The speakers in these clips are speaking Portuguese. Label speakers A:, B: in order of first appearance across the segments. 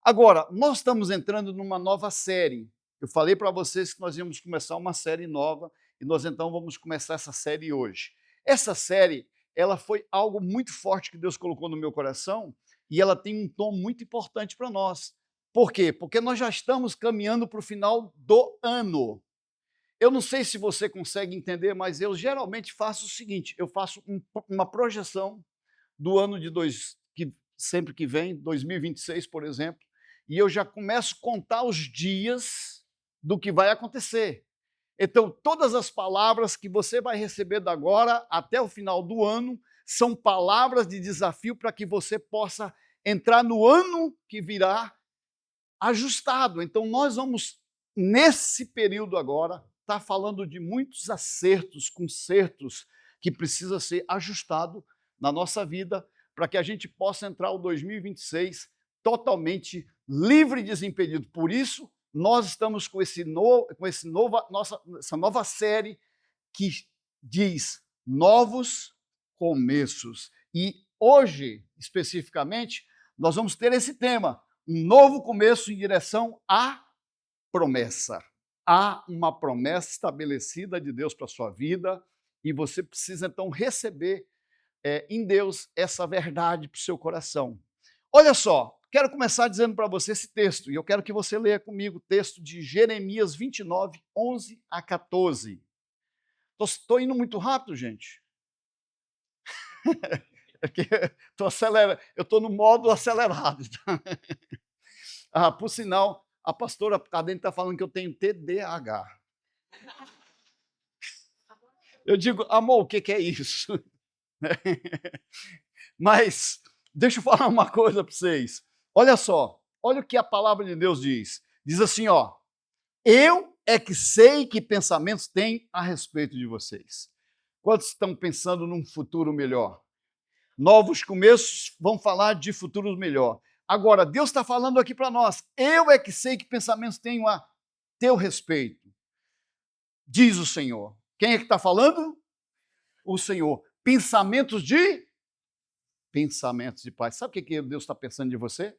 A: Agora, nós estamos entrando numa nova série. Eu falei para vocês que nós íamos começar uma série nova e nós então vamos começar essa série hoje. Essa série, ela foi algo muito forte que Deus colocou no meu coração e ela tem um tom muito importante para nós. Por quê? Porque nós já estamos caminhando para o final do ano. Eu não sei se você consegue entender, mas eu geralmente faço o seguinte: eu faço uma projeção do ano de que sempre que vem, 2026, por exemplo, e eu já começo a contar os dias do que vai acontecer. Então, todas as palavras que você vai receber da agora até o final do ano são palavras de desafio para que você possa entrar no ano que virá ajustado. Então, nós vamos, nesse período agora, estar falando de muitos acertos, consertos que precisa ser ajustado na nossa vida para que a gente possa entrar o 2026 totalmente livre e desimpedido. Por isso, nós estamos com essa nova série que diz novos começos. E hoje, especificamente, nós vamos ter esse tema, um novo começo em direção à promessa. Há uma promessa estabelecida de Deus para a sua vida e você precisa então receber em Deus essa verdade para o seu coração. Olha só, quero começar dizendo para você esse texto, e eu quero que você leia comigo o texto de Jeremias 29, 11 a 14. Estou indo muito rápido, gente. Eu estou no modo acelerado. Por sinal, a pastora Cadente está falando que eu tenho TDAH. Eu digo, amor, o que é isso? Mas deixa eu falar uma coisa para vocês. Olha só, olha o que a palavra de Deus diz. Diz assim, ó, eu é que sei que pensamentos têm a respeito de vocês. Quantos estão pensando num futuro melhor? Novos começos vão falar de futuro melhor. Agora, Deus está falando aqui para nós. Eu é que sei que pensamentos tenho a teu respeito, diz o Senhor. Quem é que está falando? O Senhor. Pensamentos de paz. Sabe o que Deus está pensando de você?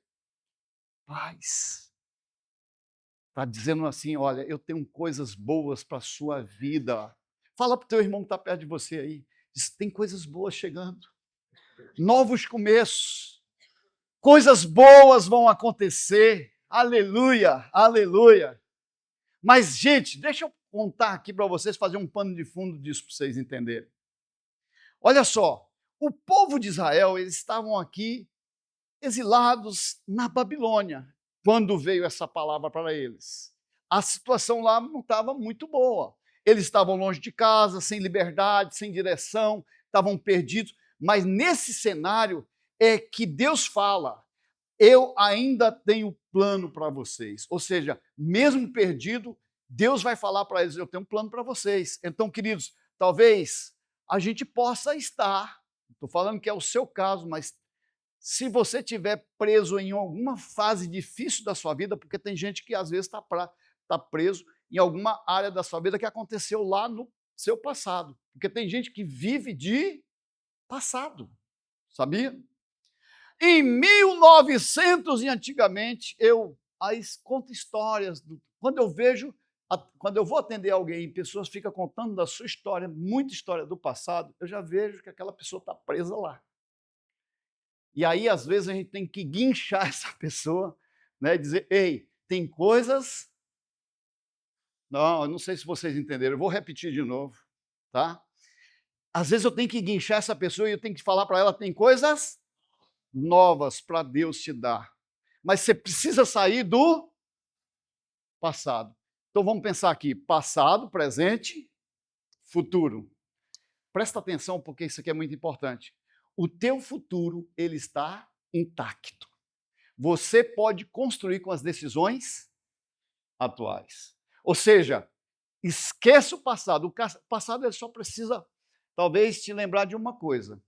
A: Paz. Está dizendo assim, olha, eu tenho coisas boas para a sua vida. Fala para o teu irmão que está perto de você aí. Diz, tem coisas boas chegando. Novos começos. Coisas boas vão acontecer. Aleluia, aleluia. Mas, gente, deixa eu contar aqui para vocês, fazer um pano de fundo disso para vocês entenderem. Olha só, o povo de Israel, eles estavam aqui exilados na Babilônia, quando veio essa palavra para eles. A situação lá não estava muito boa. Eles estavam longe de casa, sem liberdade, sem direção, estavam perdidos. Mas nesse cenário é que Deus fala, eu ainda tenho plano para vocês. Ou seja, mesmo perdido, Deus vai falar para eles, eu tenho um plano para vocês. Então, queridos, talvez a gente possa estar, estou falando que é o seu caso, mas se você estiver preso em alguma fase difícil da sua vida, porque tem gente que às vezes está preso em alguma área da sua vida que aconteceu lá no seu passado. Porque tem gente que vive de passado, sabia? Em 1900 e antigamente, eu aí conto histórias. Quando eu vou atender alguém e pessoas ficam contando da sua história, muita história do passado, eu já vejo que aquela pessoa está presa lá. E aí, às vezes, a gente tem que guinchar essa pessoa, né, e dizer, ei, tem coisas... Não, eu não sei se vocês entenderam, eu vou repetir de novo, tá? Às vezes eu tenho que guinchar essa pessoa e eu tenho que falar para ela, tem coisas novas para Deus te dar. Mas você precisa sair do passado. Então vamos pensar aqui, passado, presente, futuro. Presta atenção porque isso aqui é muito importante. O teu futuro, ele está intacto. Você pode construir com as decisões atuais. Ou seja, esquece o passado. O passado ele só precisa, talvez, te lembrar de uma coisa.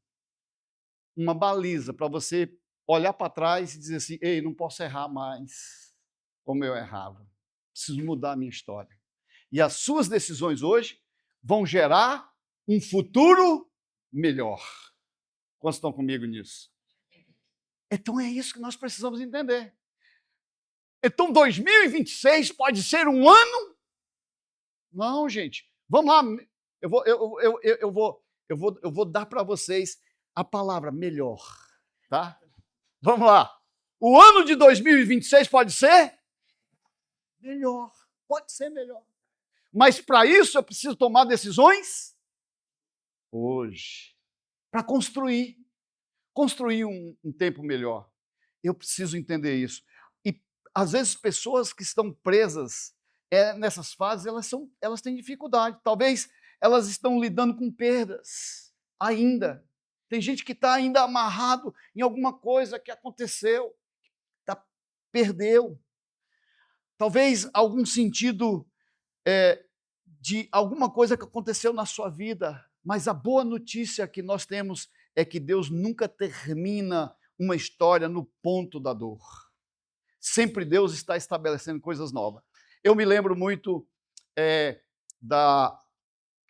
A: Uma baliza para você olhar para trás e dizer assim, ei, não posso errar mais como eu errava. Preciso mudar a minha história. E as suas decisões hoje vão gerar um futuro melhor. Quantos estão comigo nisso? Então é isso que nós precisamos entender. Então 2026 pode ser um ano? Não, gente. Vamos lá. Eu vou dar para vocês a palavra melhor, tá? Vamos lá. O ano de 2026 pode ser melhor. Pode ser melhor. Mas para isso eu preciso tomar decisões hoje. Para construir um tempo melhor. Eu preciso entender isso. E às vezes pessoas que estão presas nessas fases, elas têm dificuldade. Talvez elas estão lidando com perdas ainda. Tem gente que está ainda amarrado em alguma coisa que aconteceu, perdeu. Talvez algum sentido de alguma coisa que aconteceu na sua vida. Mas a boa notícia que nós temos é que Deus nunca termina uma história no ponto da dor. Sempre Deus está estabelecendo coisas novas. Eu me lembro muito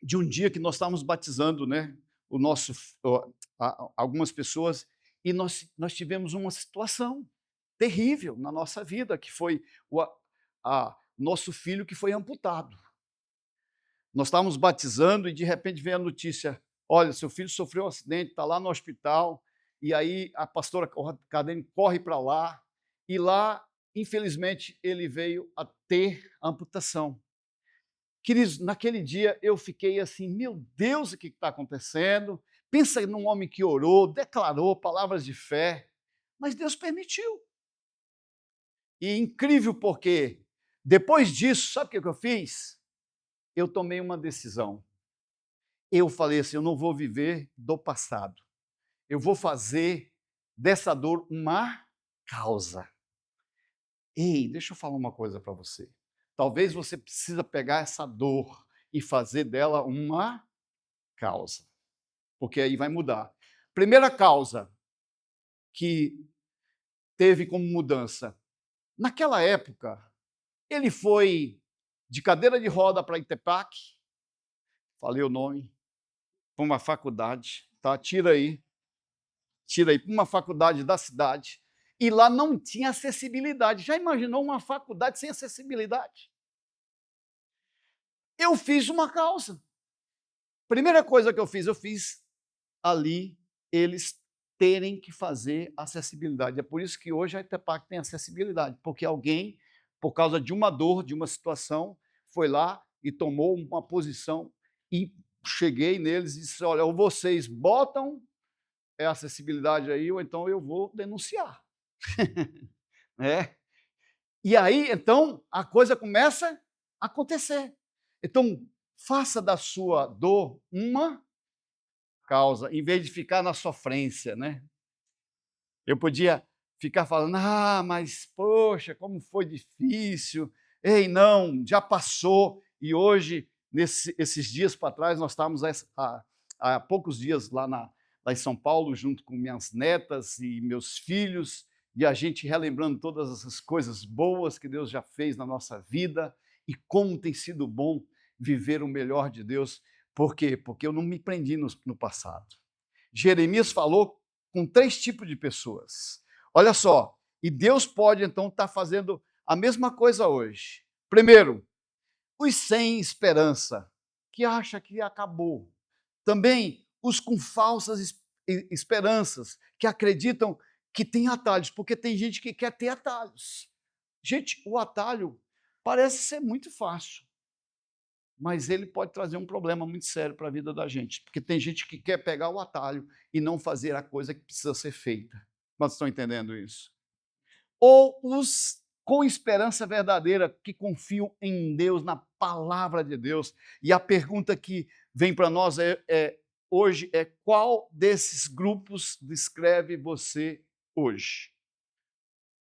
A: de um dia que nós estávamos batizando, né, algumas pessoas, e nós tivemos uma situação terrível na nossa vida, que foi nosso filho que foi amputado. Nós estávamos batizando e de repente vem a notícia: olha, seu filho sofreu um acidente, está lá no hospital. E aí a pastora Cadene corre para lá, e lá, infelizmente, ele veio a ter amputação. Queridos, naquele dia eu fiquei assim: meu Deus, o que está acontecendo? Pensa num homem que orou, declarou palavras de fé, mas Deus permitiu. E incrível porque, depois disso, sabe o que eu fiz? Eu tomei uma decisão. Eu falei assim: eu não vou viver do passado. Eu vou fazer dessa dor uma causa. Ei, deixa eu falar uma coisa para você. Talvez você precisa pegar essa dor e fazer dela uma causa, porque aí vai mudar. Primeira causa que teve como mudança. Naquela época, ele foi de cadeira de roda para Itepac, falei o nome, para uma faculdade, tá? Tira aí, para uma faculdade da cidade, e lá não tinha acessibilidade. Já imaginou uma faculdade sem acessibilidade? Eu fiz uma causa. Primeira coisa que eu fiz ali eles terem que fazer acessibilidade. É por isso que hoje a Itepac tem acessibilidade, porque alguém, por causa de uma dor, de uma situação, foi lá e tomou uma posição, e cheguei neles e disse: olha, ou vocês botam acessibilidade aí, ou então eu vou denunciar. E aí, então, a coisa começa a acontecer. Então, faça da sua dor uma causa, em vez de ficar na sofrência, né? Eu podia ficar falando: mas, poxa, como foi difícil. Ei, não, já passou. E hoje, esses dias para trás, nós estávamos há poucos dias lá em São Paulo, junto com minhas netas e meus filhos, e a gente relembrando todas essas coisas boas que Deus já fez na nossa vida e como tem sido bom viver o melhor de Deus. Por quê? Porque eu não me prendi no passado. Jeremias falou com 3 tipos de pessoas. Olha só, e Deus pode então estar fazendo a mesma coisa hoje. Primeiro, os sem esperança, que acha que acabou. Também os com falsas esperanças, que acreditam que tem atalhos, porque tem gente que quer ter atalhos. Gente, o atalho parece ser muito fácil, mas ele pode trazer um problema muito sério para a vida da gente, porque tem gente que quer pegar o atalho e não fazer a coisa que precisa ser feita. Vocês estão entendendo isso? Ou os com esperança verdadeira, que confiam em Deus, na palavra de Deus. E a pergunta que vem para nós hoje é: qual desses grupos descreve você hoje?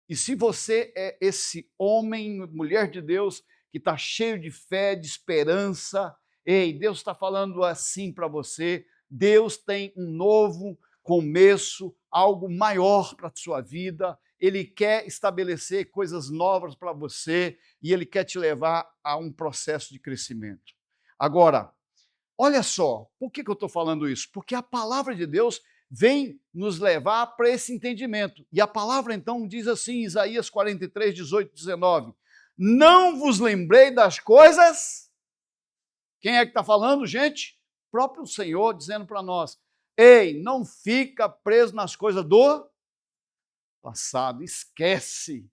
A: E se você é esse homem, mulher de Deus, que está cheio de fé, de esperança, ei, Deus está falando assim para você: Deus tem um novo começo, algo maior para a sua vida. Ele quer estabelecer coisas novas para você e Ele quer te levar a um processo de crescimento. Agora, olha só, por que eu estou falando isso? Porque a palavra de Deus vem nos levar para esse entendimento. E a palavra então diz assim, Isaías 43, 18, 19, não vos lembrei das coisas... Quem é que está falando, gente? O próprio Senhor dizendo para nós, ei, não fica preso nas coisas do passado, esquece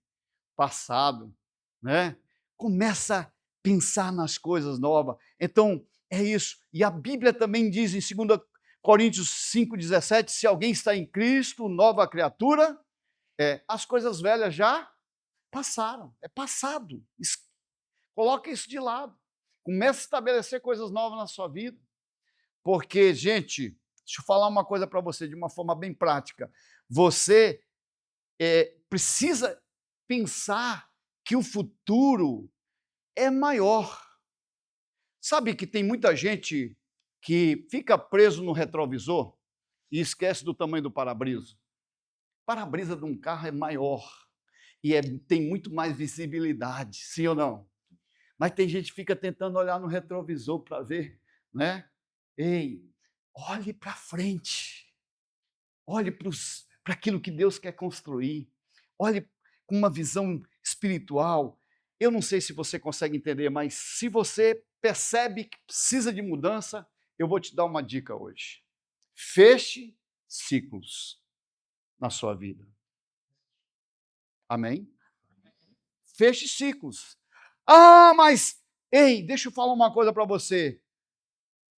A: passado, né? Começa a pensar nas coisas novas. Então, é isso. E a Bíblia também diz em 2 Coríntios 5,17, se alguém está em Cristo, nova criatura, as coisas velhas já passaram, é passado. Coloca isso de lado. Comece a estabelecer coisas novas na sua vida. Porque, gente, deixa eu falar uma coisa para você de uma forma bem prática. Você precisa pensar que o futuro é maior. Sabe que tem muita gente que fica preso no retrovisor e esquece do tamanho do para-brisa. O para-brisa de um carro é maior e tem muito mais visibilidade, sim ou não? Mas tem gente que fica tentando olhar no retrovisor para ver, né? Ei, olhe para frente. Olhe para aquilo que Deus quer construir. Olhe com uma visão espiritual. Eu não sei se você consegue entender, mas se você percebe que precisa de mudança, eu vou te dar uma dica hoje. Feche ciclos na sua vida. Amém? Feche ciclos. Ah, mas, ei, deixa eu falar uma coisa para você.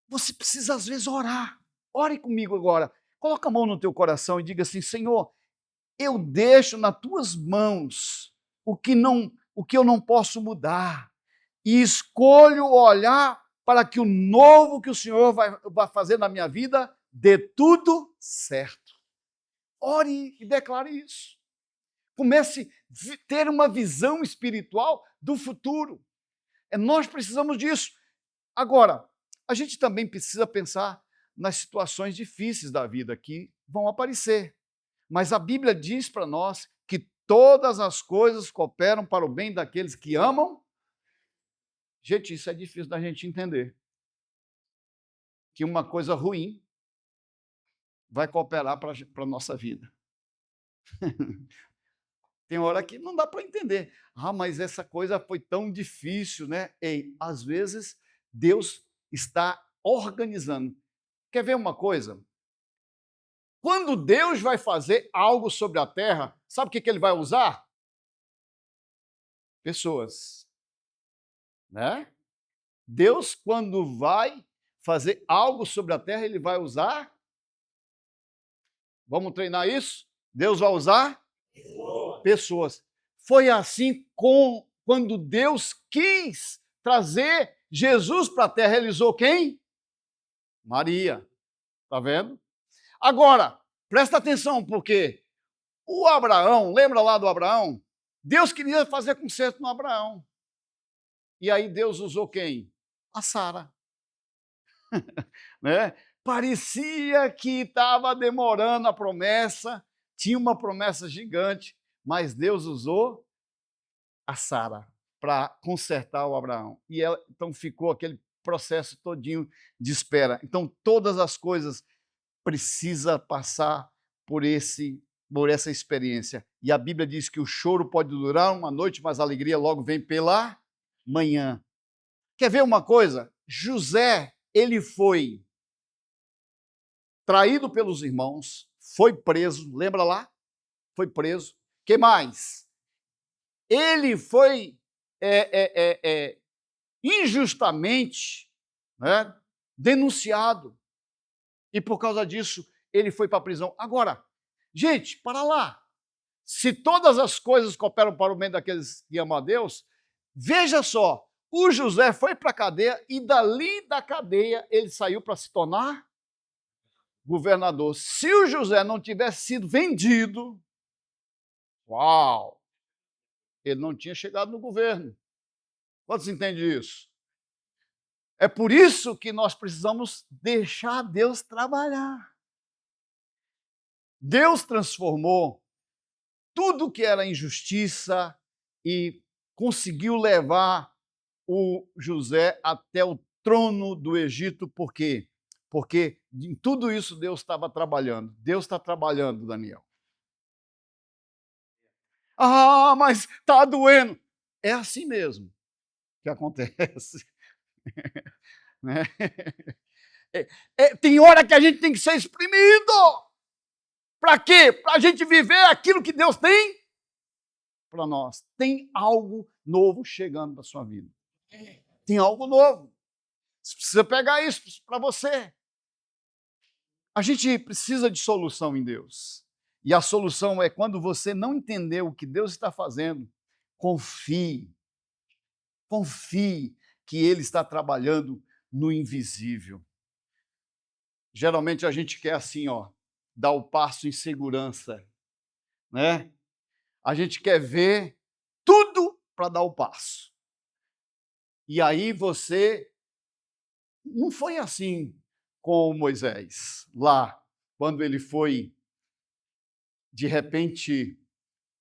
A: Você precisa, às vezes, orar. Ore comigo agora. Coloca a mão no teu coração e diga assim, Senhor, eu deixo nas tuas mãos o que eu não posso mudar. E escolho olhar para que o novo que o Senhor vai fazer na minha vida dê tudo certo. Ore e declare isso. Comece a ter uma visão espiritual do futuro. Nós precisamos disso. Agora, a gente também precisa pensar nas situações difíceis da vida que vão aparecer. Mas a Bíblia diz para nós que todas as coisas cooperam para o bem daqueles que amam. Gente, isso é difícil da gente entender. Que uma coisa ruim vai cooperar para a nossa vida. Tem hora que não dá para entender. Ah, mas essa coisa foi tão difícil, né? Ei, às vezes Deus está organizando. Quer ver uma coisa? Quando Deus vai fazer algo sobre a terra, sabe o que ele vai usar? Pessoas. Né? Deus, quando vai fazer algo sobre a terra, ele vai usar. Vamos treinar isso? Deus vai usar pessoas. Foi assim quando Deus quis trazer Jesus para a terra, ele usou quem? Maria. Está vendo? Agora, presta atenção, porque o Abraão, lembra lá do Abraão? Deus queria fazer conserto no Abraão. E aí Deus usou quem? A Sara. Né? Parecia que estava demorando a promessa, tinha uma promessa gigante, mas Deus usou a Sara para consertar o Abraão. E ela, então ficou aquele processo todinho de espera. Então todas as coisas precisam passar por essa experiência. E a Bíblia diz que o choro pode durar uma noite, mas a alegria logo vem pela manhã. Quer ver uma coisa? José, ele foi traído pelos irmãos, foi preso, lembra lá? Foi preso. Que mais? Ele foi injustamente, né, denunciado. E por causa disso, ele foi para a prisão. Agora, gente, para lá. Se todas as coisas cooperam para o bem daqueles que amam a Deus, veja só, o José foi para a cadeia e dali da cadeia ele saiu para se tornar governador. Se o José não tivesse sido vendido, uau, ele não tinha chegado no governo. Quantos entendem isso? É por isso que nós precisamos deixar Deus trabalhar. Deus transformou tudo que era injustiça e conseguiu levar o José até o trono do Egito, por quê? Porque em tudo isso Deus estava trabalhando. Deus está trabalhando, Daniel. Ah, mas está doendo. É assim mesmo que acontece. Né? Tem hora que a gente tem que ser exprimido. Para quê? Para a gente viver aquilo que Deus tem para nós. Tem algo novo chegando para a sua vida. Tem algo novo. Você precisa pegar isso para você. A gente precisa de solução em Deus. E a solução é quando você não entender o que Deus está fazendo, confie. Confie que Ele está trabalhando no invisível. Geralmente a gente quer assim, dar o passo em segurança, né? A gente quer ver tudo para dar o passo. E aí você não foi assim com Moisés, lá, quando ele foi, de repente,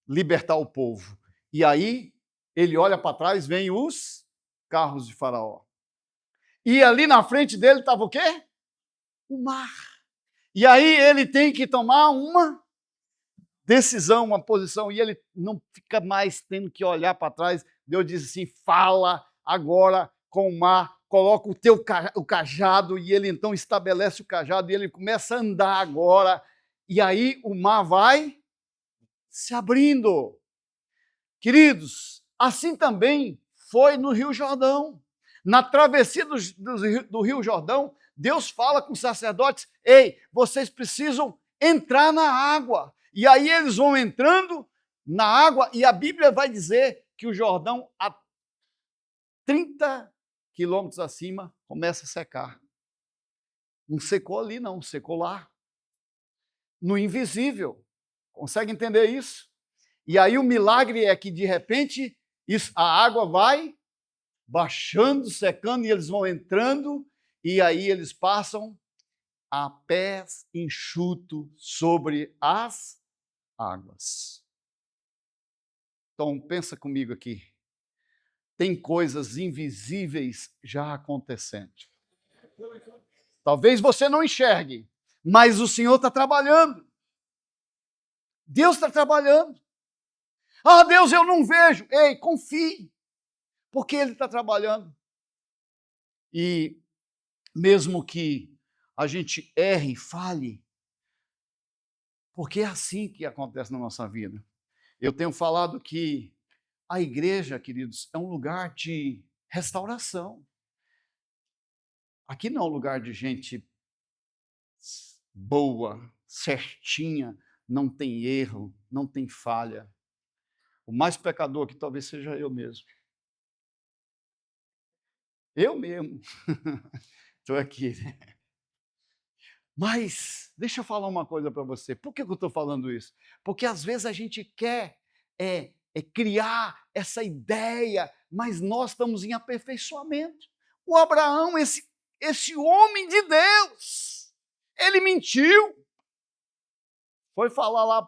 A: libertar o povo. E aí ele olha para trás, vem os carros de Faraó. E ali na frente dele estava o quê? O mar. E aí ele tem que tomar uma decisão, uma posição, e ele não fica mais tendo que olhar para trás. Deus diz assim: fala agora com o mar, coloca o cajado, e ele então estabelece o cajado, e ele começa a andar agora, e aí o mar vai se abrindo. Queridos, assim também foi no Rio Jordão. Na travessia do Rio Jordão, Deus fala com os sacerdotes: ei, vocês precisam entrar na água. E aí eles vão entrando na água, e a Bíblia vai dizer que o Jordão, a 30 quilômetros acima, começa a secar. Não secou ali, não, secou lá. No invisível. Consegue entender isso? E aí o milagre é que, de repente, a água vai baixando, secando, e eles vão entrando, e aí eles passam a pés enxuto sobre as águas. Então, pensa comigo aqui. Tem coisas invisíveis já acontecendo. Talvez você não enxergue, mas o Senhor está trabalhando. Deus está trabalhando. Ah, Deus, eu não vejo. Ei, confie, porque Ele está trabalhando. E mesmo que a gente erre, falhe, porque é assim que acontece na nossa vida. Eu tenho falado que a igreja, queridos, é um lugar de restauração. Aqui não é um lugar de gente boa, certinha, não tem erro, não tem falha. O mais pecador aqui talvez seja eu mesmo. Eu mesmo. Estou aqui. Mas, deixa eu falar uma coisa para você. Por que eu estou falando isso? Porque às vezes a gente quer criar essa ideia, mas nós estamos em aperfeiçoamento. O Abraão, esse homem de Deus, ele mentiu. Foi falar lá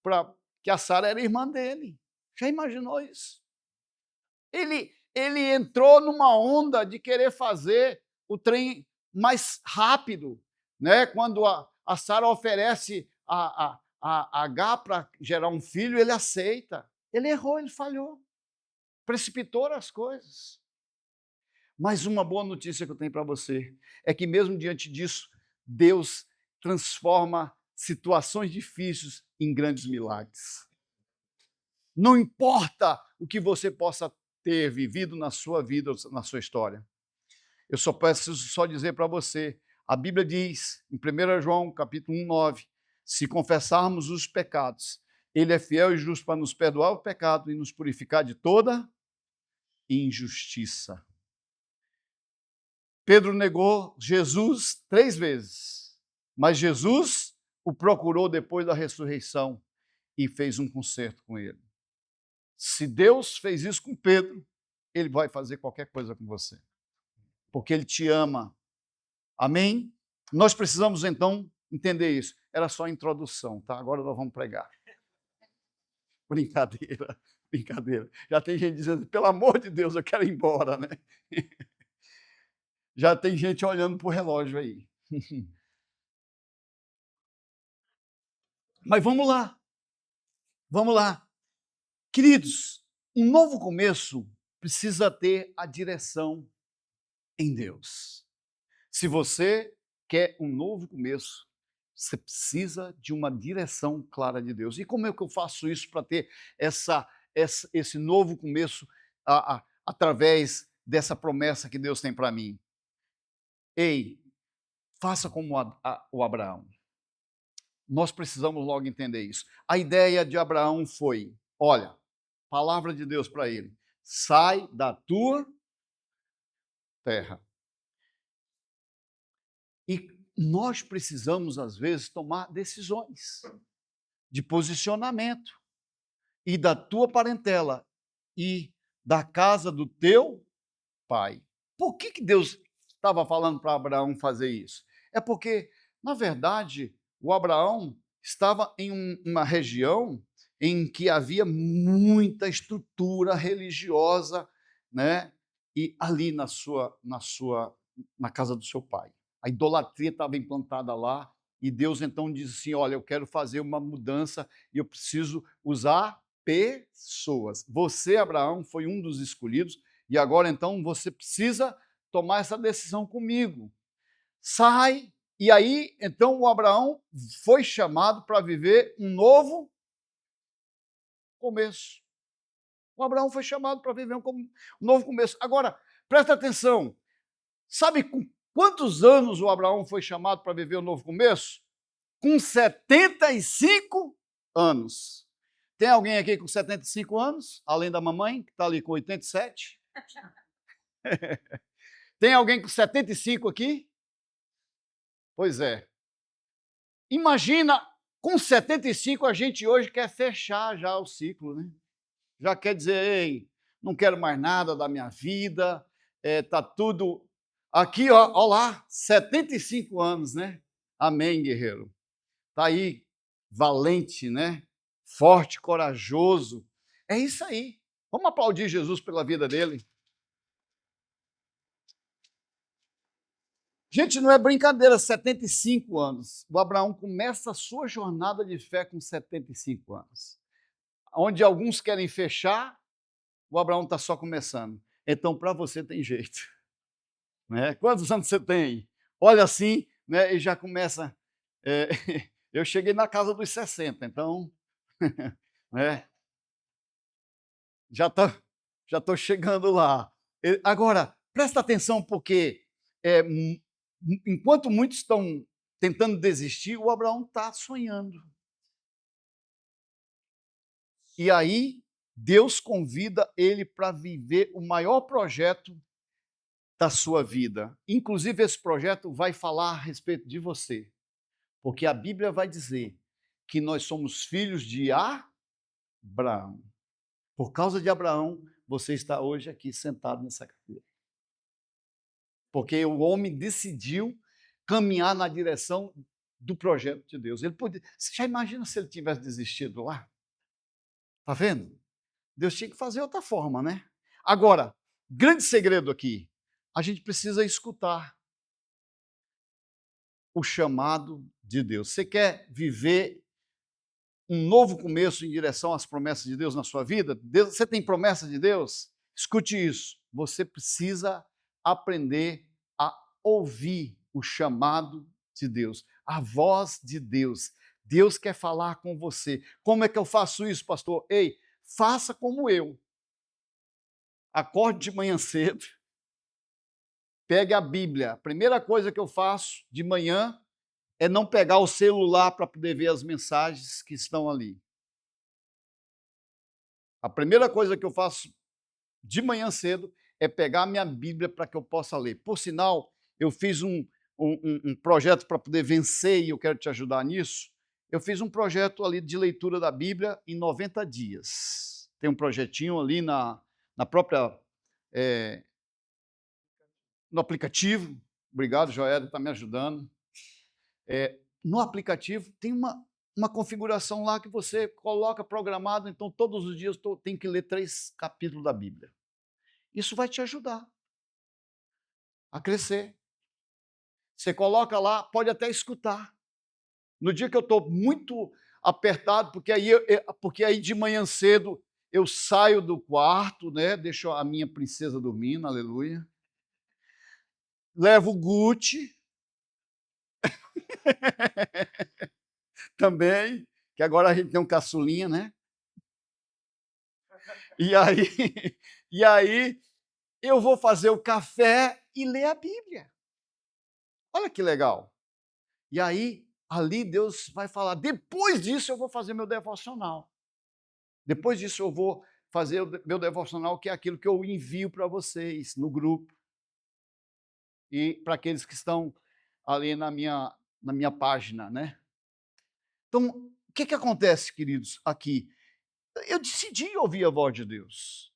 A: para que a Sara era irmã dele. Já imaginou isso? Ele entrou numa onda de querer fazer o trem mais rápido, né? Quando a Sara oferece a H para gerar um filho, ele aceita. Ele errou, ele falhou, precipitou as coisas. Mas uma boa notícia que eu tenho para você é que mesmo diante disso, Deus transforma situações difíceis em grandes milagres. Não importa o que você possa ter vivido na sua vida, na sua história. Eu só preciso dizer para você, a Bíblia diz, em 1 João, capítulo 1, 9, se confessarmos os pecados, Ele é fiel e justo para nos perdoar o pecado e nos purificar de toda injustiça. Pedro negou Jesus 3 vezes, mas Jesus o procurou depois da ressurreição e fez um concerto com ele. Se Deus fez isso com Pedro, Ele vai fazer qualquer coisa com você, porque Ele te ama. Amém? Nós precisamos, então, entender isso. Era só a introdução, tá? Agora nós vamos pregar. Brincadeira, brincadeira. Já tem gente dizendo, pelo amor de Deus, eu quero ir embora, né? Já tem gente olhando para o relógio aí. Mas vamos lá, vamos lá. Queridos, um novo começo precisa ter a direção em Deus. Se você quer um novo começo, você precisa de uma direção clara de Deus. E como é que eu faço isso para ter esse novo começo através dessa promessa que Deus tem para mim? Ei, faça como o Abraão. Nós precisamos logo entender isso. A ideia de Abraão foi, olha, palavra de Deus para ele, sai da tua terra. E nós precisamos, às vezes, tomar decisões de posicionamento e da tua parentela e da casa do teu pai. Por que Deus estava falando para Abraão fazer isso? É porque, na verdade, o Abraão estava em uma região em que havia muita estrutura religiosa, né? E ali na casa do seu pai. A idolatria estava implantada lá, e Deus então diz assim: olha, eu quero fazer uma mudança e eu preciso usar pessoas. Você, Abraão, foi um dos escolhidos, e agora então você precisa tomar essa decisão comigo. Sai, e aí então o Abraão foi chamado para viver um novo começo. O Abraão foi chamado para viver um novo começo. Agora, presta atenção, sabe com quantos anos o Abraão foi chamado para viver um novo começo? Com 75 anos. Tem alguém aqui com 75 anos, além da mamãe, que está ali com 87? Tem alguém com 75 aqui? Pois é. Imagina, com 75 a gente hoje quer fechar já o ciclo, né? Já quer dizer, ei, não quero mais nada da minha vida, tá tudo aqui, ó lá, 75 anos, né? Amém, guerreiro. Tá aí, valente, né? Forte, corajoso. É isso aí. Vamos aplaudir Jesus pela vida dele. Gente, não é brincadeira, 75 anos. O Abraão começa a sua jornada de fé com 75 anos. Onde alguns querem fechar, o Abraão está só começando. Então, para você tem jeito. Né? Quantos anos você tem? Olha assim, né, e já começa. Eu cheguei na casa dos 60, então. Né, já estou chegando lá. Agora, presta atenção, porque enquanto muitos estão tentando desistir, o Abraão está sonhando. E aí, Deus convida ele para viver o maior projeto da sua vida. Inclusive, esse projeto vai falar a respeito de você, porque a Bíblia vai dizer que nós somos filhos de Abraão. Por causa de Abraão, você está hoje aqui sentado nessa cadeira. Porque o homem decidiu caminhar na direção do projeto de Deus. Ele podia, você já imagina se ele tivesse desistido lá? Está vendo? Deus tinha que fazer outra forma, né? Agora, grande segredo aqui, a gente precisa escutar o chamado de Deus. Você quer viver um novo começo em direção às promessas de Deus na sua vida? Você tem promessa de Deus? Escute isso. Você precisa aprender a ouvir o chamado de Deus, a voz de Deus. Deus quer falar com você. Como é que eu faço isso, pastor? Ei, faça como eu. Acorde de manhã cedo, pegue a Bíblia. A primeira coisa que eu faço de manhã é não pegar o celular para poder ver as mensagens que estão ali. A primeira coisa que eu faço de manhã cedo é pegar a minha Bíblia para que eu possa ler. Por sinal, eu fiz um projeto para poder vencer e eu quero te ajudar nisso. Eu fiz um projeto ali de leitura da Bíblia em 90 dias. Tem um projetinho ali na própria... no aplicativo. Obrigado, Joel, está me ajudando. No aplicativo tem uma configuração lá que você coloca programado, então todos os dias tem que ler 3 capítulos da Bíblia. Isso vai te ajudar a crescer. Você coloca lá, pode até escutar. No dia que eu estou muito apertado, porque aí de manhã cedo eu saio do quarto, né? Deixo a minha princesa dormindo, aleluia. Levo o Gucci também, que agora a gente tem um caçulinha, né? E aí, e aí eu vou fazer o café e ler a Bíblia. Olha que legal. E aí, ali Deus vai falar, depois disso eu vou fazer meu devocional. Depois disso eu vou fazer o meu devocional, que é aquilo que eu envio para vocês no grupo. E para aqueles que estão ali na minha página, né? Então, o que acontece, queridos, aqui? Eu decidi ouvir a voz de Deus.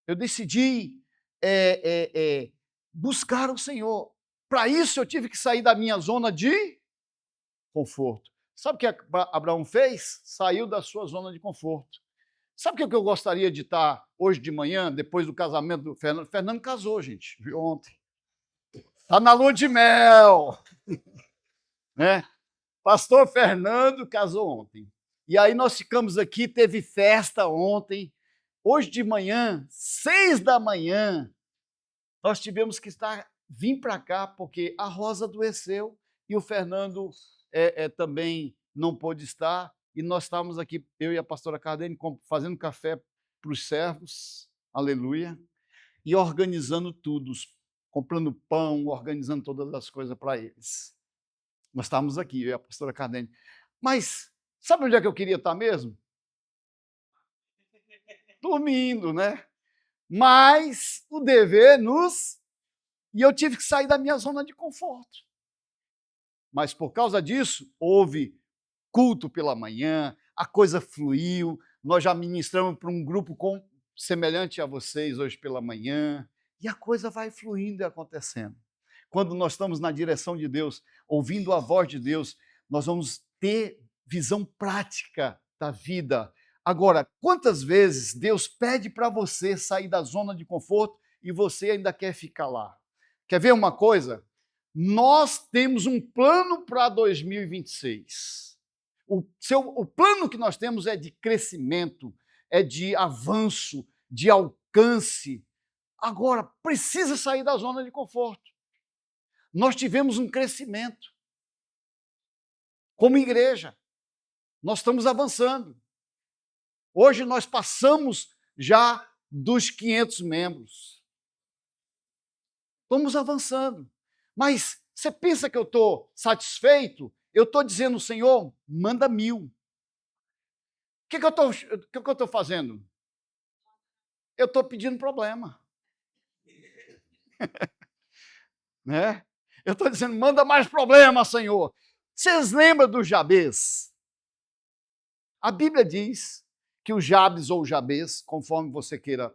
A: Eu decidi buscar o Senhor. Para isso, eu tive que sair da minha zona de conforto. Sabe o que Abraão fez? Saiu da sua zona de conforto. Sabe o que eu gostaria de estar hoje de manhã, depois do casamento do Fernando? Fernando casou, gente, viu, ontem. Está na lua de mel. Né? Pastor Fernando casou ontem. E aí nós ficamos aqui, teve festa ontem. Hoje de manhã, 6 da manhã, nós tivemos que vir para cá, porque a Rosa adoeceu e o Fernando também não pôde estar. E nós estávamos aqui, eu e a pastora Cardene, fazendo café para os servos, aleluia, e organizando tudo, comprando pão, organizando todas as coisas para eles. Nós estávamos aqui, eu e a pastora Cardene. Mas sabe onde é que eu queria estar mesmo? Dormindo, né? Mas o dever nos... E eu tive que sair da minha zona de conforto. Mas por causa disso, houve culto pela manhã, a coisa fluiu, nós já ministramos para um grupo semelhante a vocês hoje pela manhã, e a coisa vai fluindo e acontecendo. Quando nós estamos na direção de Deus, ouvindo a voz de Deus, nós vamos ter visão prática da vida. Agora, quantas vezes Deus pede para você sair da zona de conforto e você ainda quer ficar lá? Quer ver uma coisa? Nós temos um plano para 2026. O plano que nós temos é de crescimento, é de avanço, de alcance. Agora, precisa sair da zona de conforto. Nós tivemos um crescimento. Como igreja, nós estamos avançando. Hoje nós passamos já dos 500 membros. Estamos avançando. Mas você pensa que eu estou satisfeito? Eu estou dizendo, Senhor, manda 1000. O que eu estou fazendo? Eu estou pedindo problema. Né? Eu estou dizendo, manda mais problema, Senhor. Vocês lembram do Jabez? A Bíblia diz que o Jabes ou Jabez, conforme você queira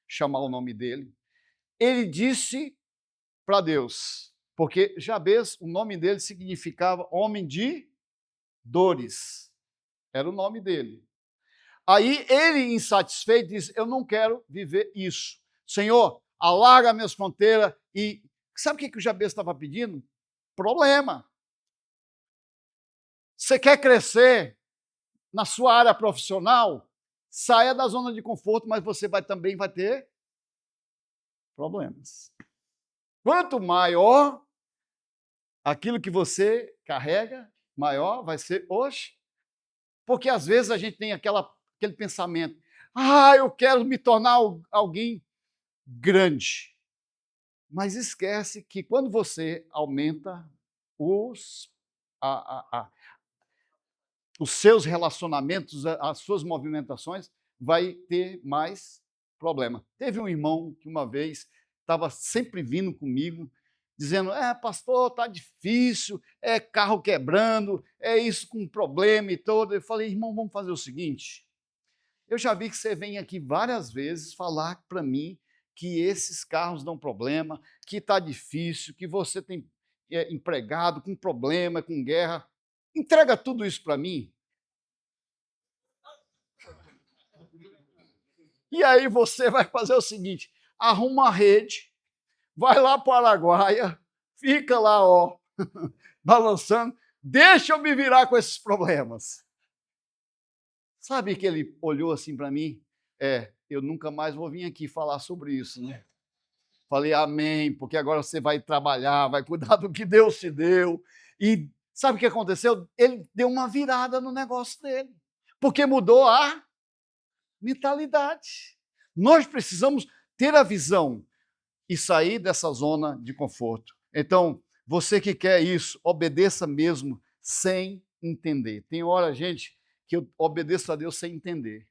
A: chamar o nome dele, ele disse para Deus, porque Jabez, o nome dele significava homem de dores. Era o nome dele. Aí ele, insatisfeito, disse, eu não quero viver isso. Senhor, alarga minhas fronteiras e... Sabe o que o Jabez estava pedindo? Problema. Você quer crescer na sua área profissional? Saia da zona de conforto, mas você também vai ter problemas. Quanto maior aquilo que você carrega, maior vai ser hoje. Porque às vezes a gente tem aquele pensamento, eu quero me tornar alguém grande. Mas esquece que quando você aumenta os seus relacionamentos, as suas movimentações, vai ter mais problema. Teve um irmão que uma vez estava sempre vindo comigo, dizendo, pastor, está difícil, é carro quebrando, é isso com problema e todo. Eu falei, irmão, vamos fazer o seguinte, eu já vi que você vem aqui várias vezes falar para mim que esses carros dão problema, que está difícil, que você tem empregado com problema, com guerra. Entrega tudo isso para mim. E aí você vai fazer o seguinte, arruma uma rede, vai lá para o Araguaia, fica lá, balançando, deixa eu me virar com esses problemas. Sabe que ele olhou assim para mim? Eu nunca mais vou vir aqui falar sobre isso, né? Falei, amém, porque agora você vai trabalhar, vai cuidar do que Deus te deu. E sabe o que aconteceu? Ele deu uma virada no negócio dele, porque mudou a mentalidade. Nós precisamos ter a visão e sair dessa zona de conforto. Então, você que quer isso, obedeça mesmo sem entender. Tem hora, gente, que eu obedeço a Deus sem entender.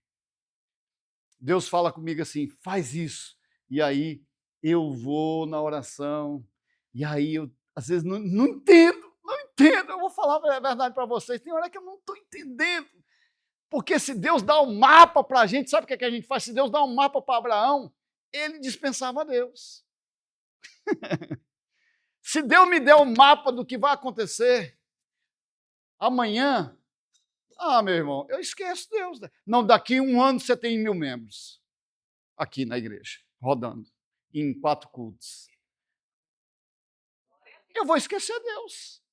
A: Deus fala comigo assim, faz isso. E aí eu vou na oração, e aí eu, às vezes, não entendo, não entendo. Eu vou falar a verdade para vocês, tem hora que eu não estou entendendo. Porque se Deus dá um mapa para a gente, sabe o que, é que a gente faz? Se Deus dá um mapa para Abraão, ele dispensava a Deus. Se Deus me der um mapa do que vai acontecer amanhã, meu irmão, eu esqueço Deus. Não, daqui a 1 ano você tem 1000 membros aqui na igreja, rodando, em 4 cultos. Eu vou esquecer Deus.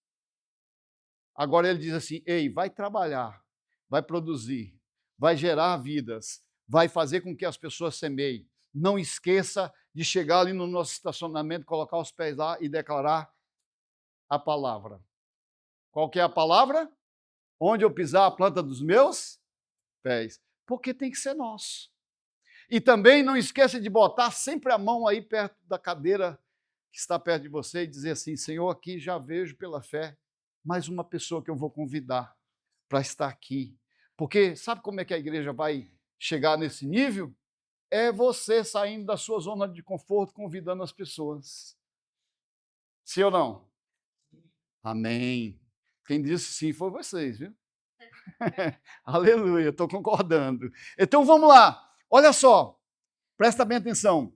A: Agora ele diz assim, ei, vai trabalhar, vai produzir, vai gerar vidas, vai fazer com que as pessoas semeiem. Não esqueça de chegar ali no nosso estacionamento, colocar os pés lá e declarar a palavra. Qual que é a palavra? Onde eu pisar a planta dos meus pés. Porque tem que ser nosso. E também não esqueça de botar sempre a mão aí perto da cadeira que está perto de você e dizer assim, Senhor, aqui já vejo pela fé mais uma pessoa que eu vou convidar para estar aqui. Porque sabe como é que a igreja vai chegar nesse nível? É você saindo da sua zona de conforto, convidando as pessoas. Sim ou não? Amém. Quem disse sim foi vocês, viu? Aleluia, estou concordando. Então vamos lá. Olha só, presta bem atenção.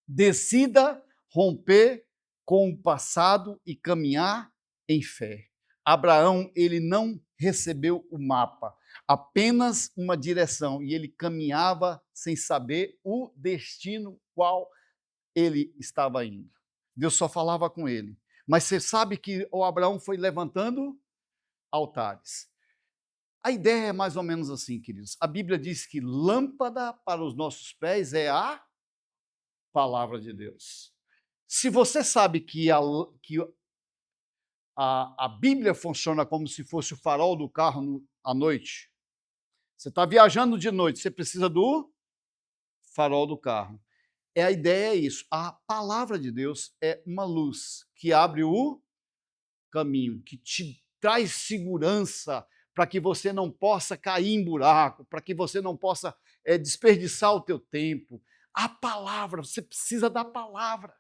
A: Decida romper com o passado e caminhar em fé. Abraão, ele não recebeu o mapa, apenas uma direção, e ele caminhava sem saber o destino qual ele estava indo. Deus só falava com ele. Mas você sabe que o Abraão foi levantando altares. A ideia é mais ou menos assim, queridos. A Bíblia diz que lâmpada para os nossos pés é a palavra de Deus. Se você sabe que a Bíblia funciona como se fosse o farol do carro à noite, você está viajando de noite, você precisa do farol do carro. A ideia é isso. A palavra de Deus é uma luz que abre o caminho, que te traz segurança para que você não possa cair em buraco, para que você não possa desperdiçar o teu tempo. A palavra, você precisa da palavra.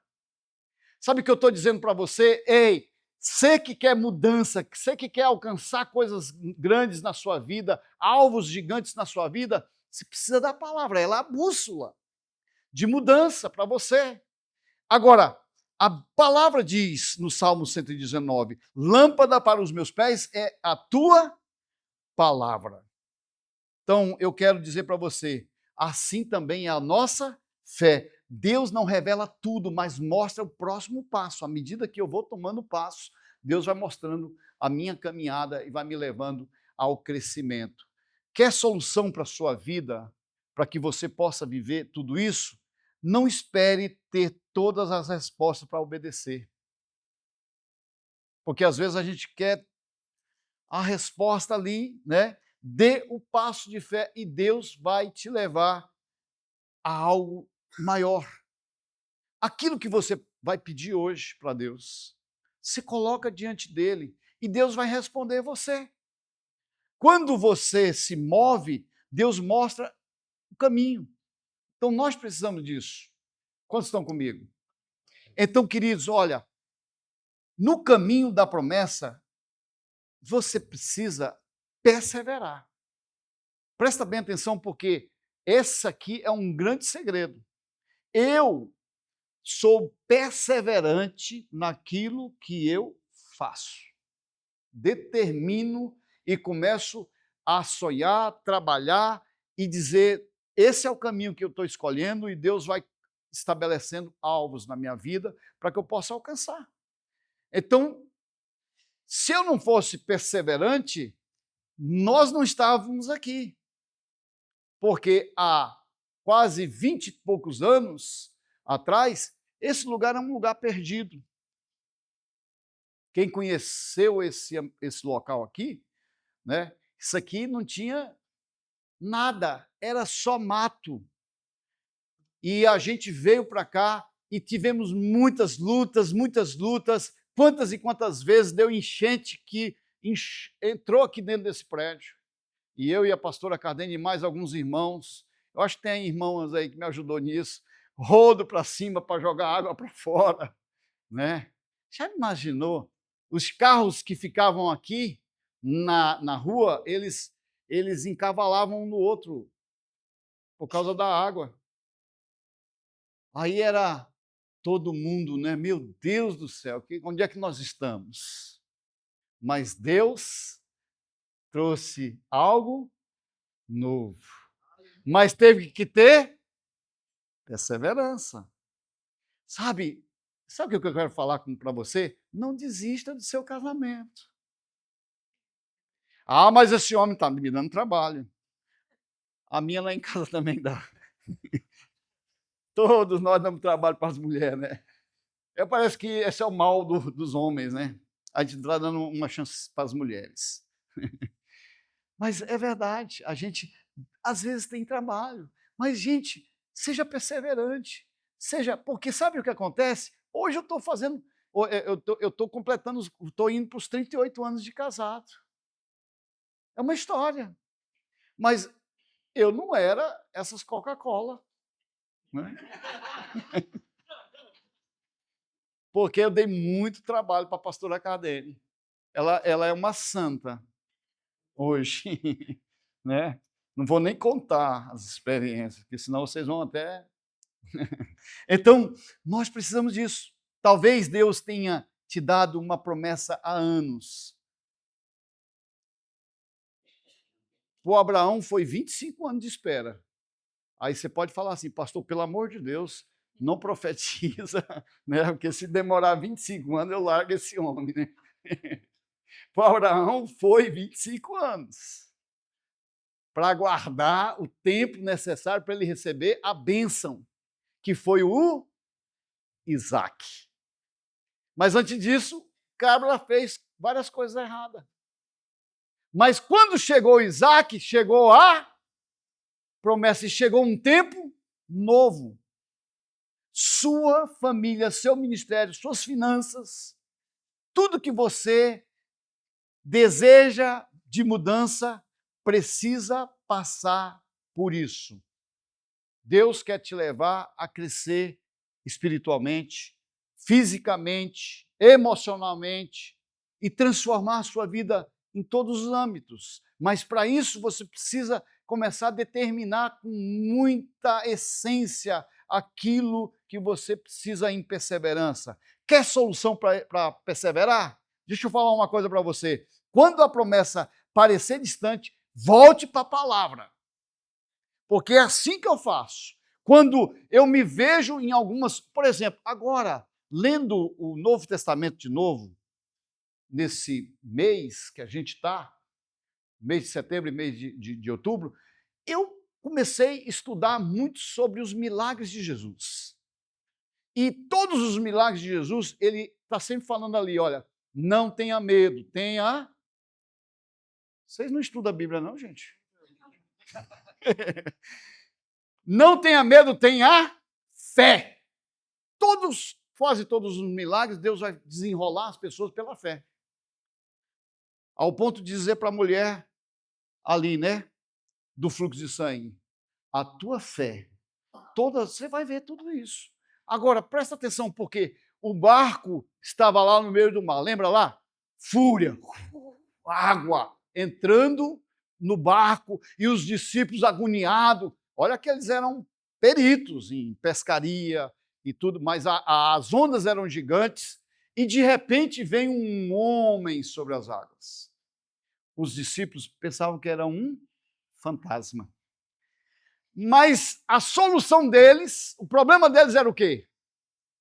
A: Sabe o que eu estou dizendo para você? Ei, você que quer mudança, você que quer alcançar coisas grandes na sua vida, alvos gigantes na sua vida, você precisa da palavra, ela é a bússola de mudança para você. Agora, a palavra diz no Salmo 119, lâmpada para os meus pés é a tua palavra. Então, eu quero dizer para você, assim também é a nossa fé. Deus não revela tudo, mas mostra o próximo passo. À medida que eu vou tomando passo, Deus vai mostrando a minha caminhada e vai me levando ao crescimento. Quer solução para a sua vida, para que você possa viver tudo isso? Não espere ter todas as respostas para obedecer. Porque às vezes a gente quer a resposta ali, né? Dê o passo de fé e Deus vai te levar a algo maior. Aquilo que você vai pedir hoje para Deus, se coloca diante dele e Deus vai responder você. Quando você se move, Deus mostra o caminho. Então nós precisamos disso. Quantos estão comigo? Então, queridos, olha, no caminho da promessa, você precisa perseverar. Presta bem atenção, porque esse aqui é um grande segredo. Eu sou perseverante naquilo que eu faço. Determino e começo a sonhar, trabalhar e dizer, esse é o caminho que eu estou escolhendo e Deus vai estabelecendo alvos na minha vida para que eu possa alcançar. Então, Se eu não fosse perseverante, nós não estávamos aqui. Porque há quase 20 e poucos anos atrás, esse lugar é um lugar perdido. Quem conheceu esse local aqui, né? Isso aqui não tinha nada, era só mato. E a gente veio para cá e tivemos muitas lutas, quantas e quantas vezes deu enchente que entrou aqui dentro desse prédio. E eu e a pastora Cardene e mais alguns irmãos, eu acho que tem irmãos aí que me ajudou nisso, rodo para cima para jogar água para fora, né? Já imaginou? Os carros que ficavam aqui na rua, eles encavalavam um no outro por causa da água. Aí era todo mundo, né? Meu Deus do céu, onde é que nós estamos? Mas Deus trouxe algo novo. Mas teve que ter perseverança. Sabe o que eu quero falar para você? Não desista do seu casamento. Ah, mas esse homem está me dando trabalho. A minha lá em casa também dá. Todos nós damos trabalho para as mulheres, né? Parece que esse é o mal dos homens, né? A gente está dando uma chance para as mulheres. Mas é verdade, a gente às vezes tem trabalho. Mas, gente, seja perseverante. Porque sabe o que acontece? Hoje eu estou fazendo, eu estou completando, estou indo para os 38 anos de casado. É uma história. Mas eu não era essas Coca-Cola. Né? Porque eu dei muito trabalho para a pastora Cardene. Ela é uma santa hoje. Né? Não vou nem contar as experiências, porque senão vocês vão até... Então, nós precisamos disso. Talvez Deus tenha te dado uma promessa há anos. O Abraão foi 25 anos de espera. Aí você pode falar assim, pastor, pelo amor de Deus, não profetiza, né? Porque se demorar 25 anos, eu largo esse homem. Né? O Abraão foi 25 anos para aguardar o tempo necessário para ele receber a bênção, que foi o Isaac. Mas antes disso, Cabra fez várias coisas erradas. Mas quando chegou Isaac, chegou a promessa e chegou um tempo novo. Sua família, seu ministério, suas finanças, tudo que você deseja de mudança, precisa passar por isso. Deus quer te levar a crescer espiritualmente, fisicamente, emocionalmente e transformar a sua vida em todos os âmbitos. Mas para isso você precisa começar a determinar com muita essência aquilo que você precisa em perseverança. Quer solução para perseverar? Deixa eu falar uma coisa para você. Quando a promessa parecer distante, volte para a palavra. Porque é assim que eu faço. Quando eu me vejo em algumas... Por exemplo, agora, lendo o Novo Testamento de novo, nesse mês que a gente está, mês de setembro e mês de outubro, eu comecei a estudar muito sobre os milagres de Jesus. E todos os milagres de Jesus, ele está sempre falando ali, olha, não tenha medo, tenha... Vocês não estudam a Bíblia não, gente? Não tenha medo, tenha fé. Quase todos os milagres, Deus vai desenrolar as pessoas pela fé. Ao ponto de dizer para a mulher ali, né, do fluxo de sangue, a tua fé, você vai ver tudo isso. Agora, presta atenção, porque o barco estava lá no meio do mar, lembra lá? Fúria, água entrando no barco e os discípulos agoniados. Olha que eles eram peritos em pescaria e tudo, mas as ondas eram gigantes e de repente vem um homem sobre as águas. Os discípulos pensavam que era um fantasma. Mas a solução deles, o problema deles era o quê?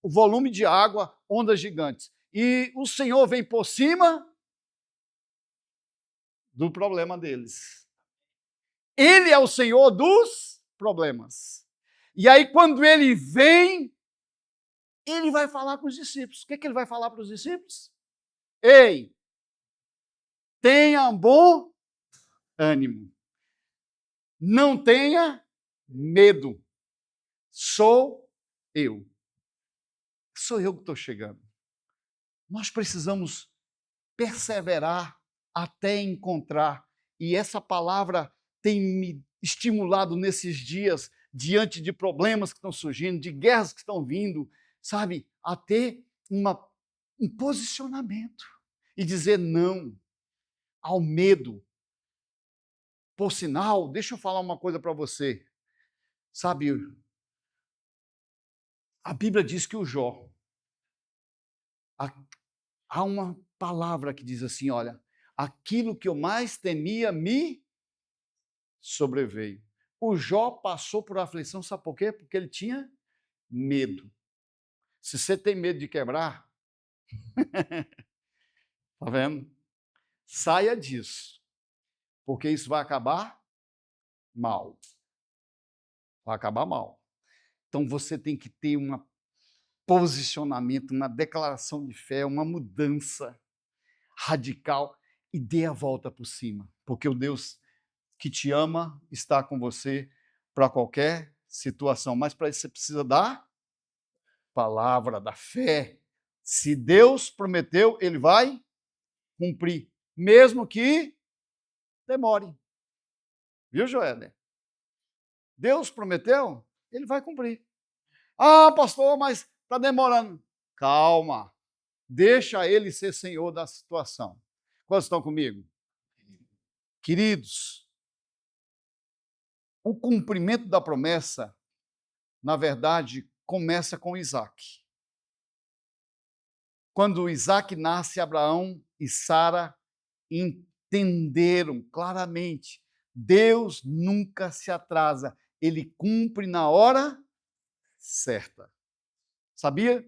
A: O volume de água, ondas gigantes. E o Senhor vem por cima do problema deles. Ele é o Senhor dos problemas. E aí, quando ele vem, ele vai falar com os discípulos. O que ele vai falar para os discípulos? Ei, tenha bom ânimo. Não tenha medo. Sou eu. Sou eu que estou chegando. Nós precisamos perseverar até encontrar. E essa palavra tem me estimulado nesses dias, diante de problemas que estão surgindo, de guerras que estão vindo, sabe, a ter um posicionamento e dizer não ao medo. Por sinal, deixa eu falar uma coisa para você. Sabe, a Bíblia diz que o Jó, há uma palavra que diz assim, olha, aquilo que eu mais temia me sobreveio. O Jó passou por aflição, sabe por quê? Porque ele tinha medo. Se você tem medo de quebrar, tá vendo? Saia disso, porque isso vai acabar mal. Vai acabar mal. Então você tem que ter um posicionamento, uma declaração de fé, uma mudança radical e dê a volta por cima, porque o Deus que te ama está com você para qualquer situação. Mas para isso você precisa da palavra, da fé. Se Deus prometeu, ele vai cumprir, mesmo que demore. Viu, Joélia? Deus prometeu, ele vai cumprir. Ah, pastor, mas está demorando. Calma. Deixa ele ser senhor da situação. Quantos estão comigo? Queridos, o cumprimento da promessa, na verdade, começa com Isaac. Quando Isaac nasce, Abraão e Sara entenderam claramente. Deus nunca se atrasa, ele cumpre na hora certa. Sabia?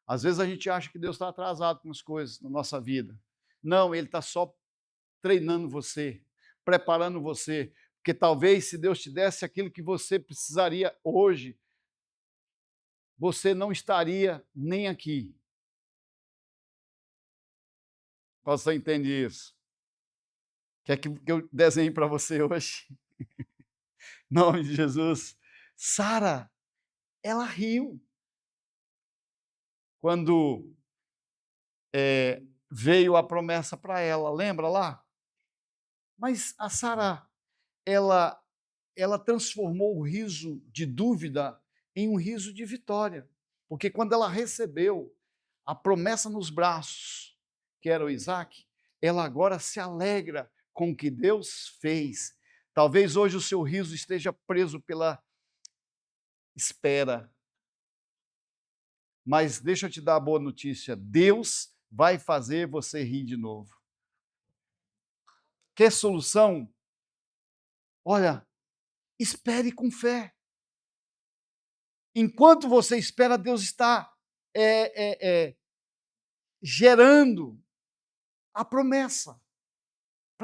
A: Às vezes a gente acha que Deus está atrasado com as coisas na nossa vida. Não, ele está só treinando você, preparando você, porque talvez se Deus te desse aquilo que você precisaria hoje, você não estaria nem aqui. Você entende isso? Quer que eu desenhe para você hoje? Em nome de Jesus. Sara, ela riu quando veio a promessa para ela, lembra lá? Mas a Sara, ela transformou o riso de dúvida em um riso de vitória, porque quando ela recebeu a promessa nos braços, que era o Isaac, ela agora se alegra com o que Deus fez. Talvez hoje o seu riso esteja preso pela espera, mas deixa eu te dar a boa notícia, Deus vai fazer você rir de novo. Quer solução? Olha, espere com fé. Enquanto você espera, Deus está gerando a promessa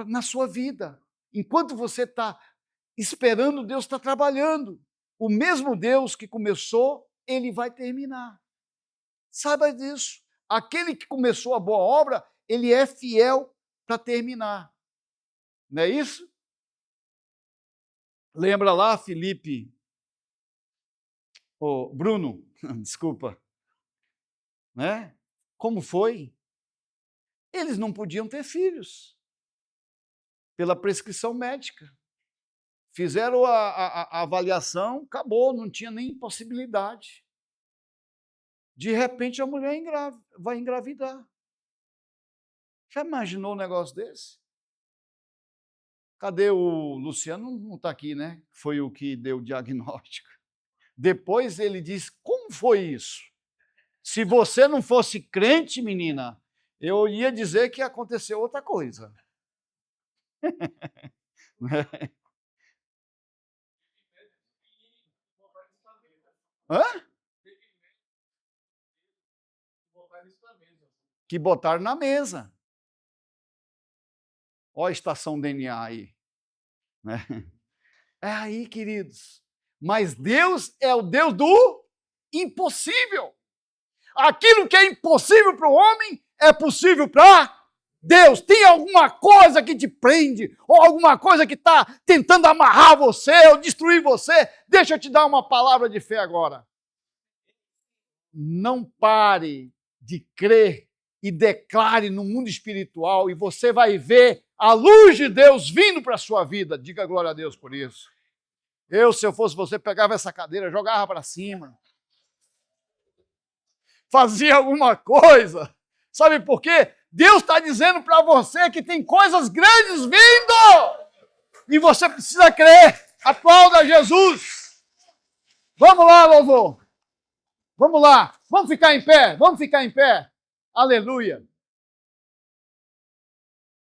A: na sua vida. Enquanto você está esperando, Deus está trabalhando. O mesmo Deus que começou, ele vai terminar. Saiba disso. Aquele que começou a boa obra, ele é fiel para terminar. Não é isso? Lembra lá, Felipe, Bruno, desculpa, né? Como foi? Eles não podiam ter filhos, pela prescrição médica. Fizeram a avaliação, acabou, não tinha nem possibilidade. De repente a mulher vai engravidar. Já imaginou um negócio desse? Cadê o Luciano? Não está aqui, né? Foi o que deu o diagnóstico. Depois ele diz: como foi isso? Se você não fosse crente, menina, eu ia dizer que aconteceu outra coisa. Hã? Que botaram na mesa. Olha a estação DNA aí. Né? É aí, queridos. Mas Deus é o Deus do impossível. Aquilo que é impossível para o homem é possível para Deus. Tem alguma coisa que te prende, ou alguma coisa que está tentando amarrar você, ou destruir você? Deixa eu te dar uma palavra de fé agora. Não pare de crer e declare no mundo espiritual, e você vai ver a luz de Deus vindo para a sua vida. Diga glória a Deus por isso. Se eu fosse você, pegava essa cadeira, jogava para cima. Fazia alguma coisa. Sabe por quê? Deus está dizendo para você que tem coisas grandes vindo. E você precisa crer. Aplauda Jesus. Vamos lá, louvor. Vamos lá. Vamos ficar em pé. Vamos ficar em pé. Aleluia.